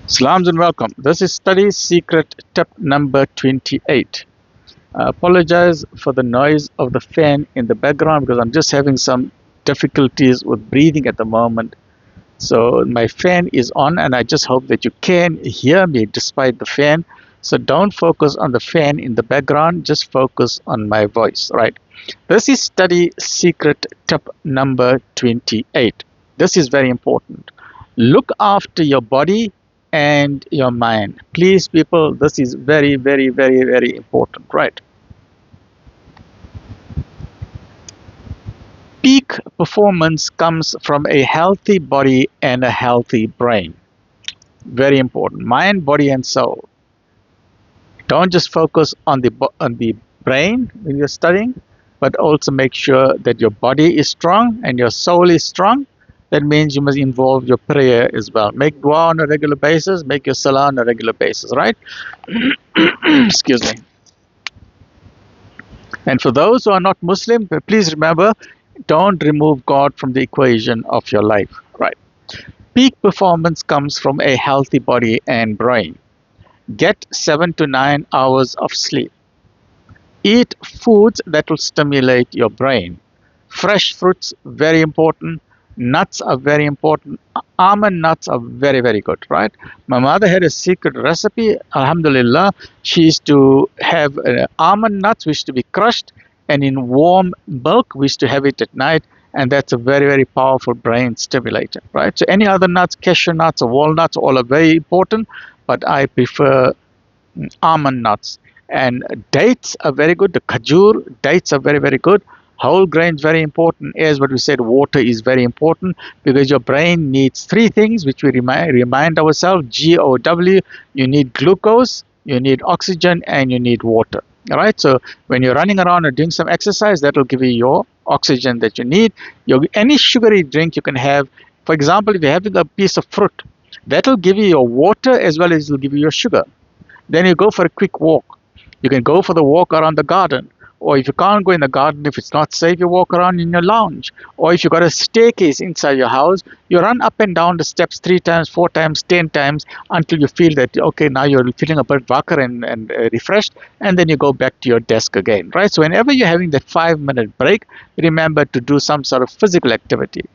Salams and welcome. This is study secret tip number 28. I apologize for the noise of the fan in the background because I'm just having some difficulties with breathing at the moment. So my fan is on and I just hope that you can hear me despite the fan. So don't focus on the fan in the background, just focus on my voice, right? This is study secret tip number 28. This is very important. Look after your body and your mind. Please, people, this is very, very, very, very important, right? Peak performance comes from a healthy body and a healthy brain. Very important. Mind, body, and soul. Don't just focus on the brain when you're studying, but also make sure that your body is strong and your soul is strong. That means you must involve your prayer as well. Make dua on a regular basis, make your salah on a regular basis, right? Excuse me. And for those who are not Muslim, please remember, don't remove God from the equation of your life, right? Peak performance comes from a healthy body and brain. Get 7 to 9 hours of sleep. Eat foods that will stimulate your brain. Fresh fruits, very important. Nuts are very important. Almond nuts are very, very good, right? My mother had a secret recipe. Alhamdulillah, she used to have almond nuts, which used to be crushed, and in warm milk, we used to have it at night. And that's a very, very powerful brain stimulator, right? So any other nuts, cashew nuts or walnuts, all are very important, but I prefer almond nuts. And dates are very good. The khajur, dates are very, very good. Whole grains very important. As what we said, water is very important because your brain needs three things which we remind ourselves. GOW, you need glucose, you need oxygen, and you need water. All right. So when you're running around or doing some exercise, that will give you your oxygen that you need. Any sugary drink you can have. For example, if you're having a piece of fruit, that will give you your water as well as it will give you your sugar. Then you go for a quick walk. You can go for the walk around the garden. Or if you can't go in the garden, if it's not safe, you walk around in your lounge. Or if you've got a staircase inside your house, you run up and down the steps 3 times, 4 times, 10 times until you feel that, okay, now you're feeling a bit wakker and refreshed. And then you go back to your desk again, right? So whenever you're having that 5-minute break, remember to do some sort of physical activity.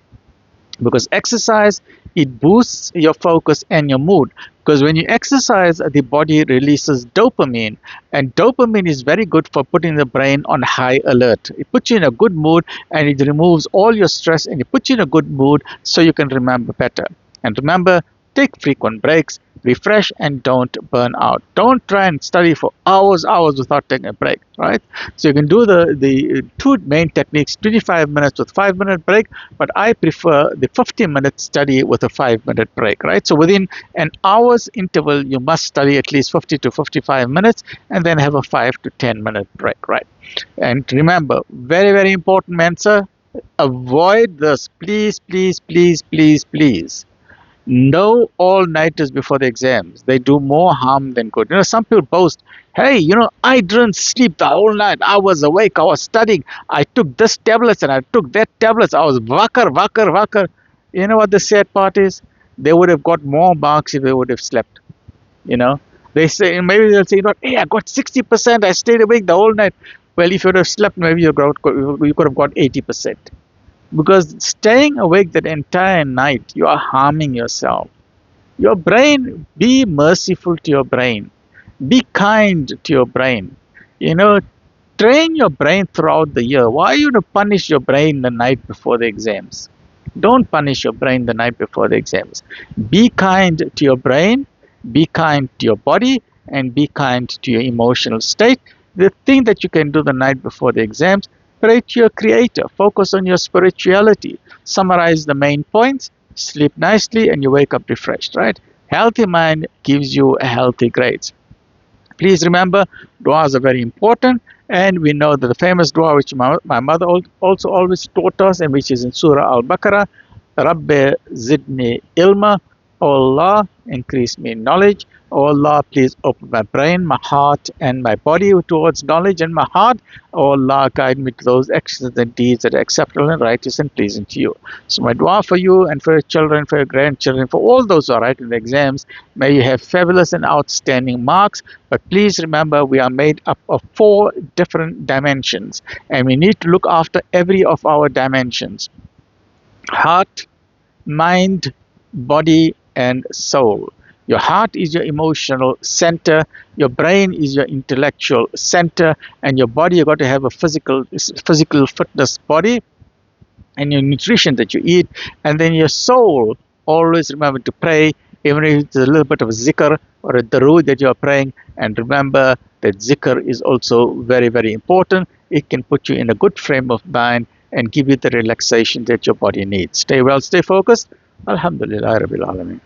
Because exercise, it boosts your focus and your mood. Because when you exercise, the body releases dopamine, and dopamine is very good for putting the brain on high alert. It puts you in a good mood and it removes all your stress and it puts you in a good mood so you can remember better. And remember, take frequent breaks, refresh, and don't burn out. Don't try and study for hours without taking a break, right? So you can do the two main techniques, 25 minutes with 5-minute break, but I prefer the 50-minute study with a 5-minute break, right? So within an hour's interval, you must study at least 50 to 55 minutes and then have a 5 to 10-minute break, right? And remember, very, very important, Mensa, avoid this, please, please, please, please, please. No all-nighters before the exams. They do more harm than good. Some people boast, hey, I didn't sleep the whole night. I was awake. I was studying. I took this tablets and I took that tablets. I was wakker. You know what the sad part is? They would have got more marks if they would have slept. They say, maybe they'll say, hey, I got 60%. I stayed awake the whole night. Well, if you would have slept, maybe you could have got 80%. Because staying awake that entire night, you are harming yourself. Your brain, be merciful to your brain. Be kind to your brain. Train your brain throughout the year. Why are you to punish your brain the night before the exams? Don't punish your brain the night before the exams. Be kind to your brain, be kind to your body, and be kind to your emotional state. The thing that you can do the night before the exams, pray to your creator, focus on your spirituality, summarize the main points, sleep nicely, and you wake up refreshed, right? Healthy mind gives you a healthy grades. Please remember, du'as are very important, and we know that the famous dua which my mother also always taught us, and which is in Surah Al-Baqarah, Rabbi Zidni Ilma, O Allah, increase me in knowledge. O Allah, please open my brain, my heart, and my body towards knowledge and my heart. O Allah, guide me to those actions and deeds that are acceptable and righteous and pleasing to you. So my dua for you and for your children, for your grandchildren, for all those who are writing the exams, may you have fabulous and outstanding marks. But please remember, we are made up of 4 different dimensions, and we need to look after every of our dimensions: heart, mind, body, and soul. Your heart is your emotional center, your brain is your intellectual center, and your body, you've got to have a physical fitness body, and your nutrition that you eat, and then your soul. Always remember to pray, even if it's a little bit of a zikr or a darood that you're praying, and remember that zikr is also very, very important. It can put you in a good frame of mind and give you the relaxation that your body needs. Stay well, stay focused. Alhamdulillah Rabbil Alameen.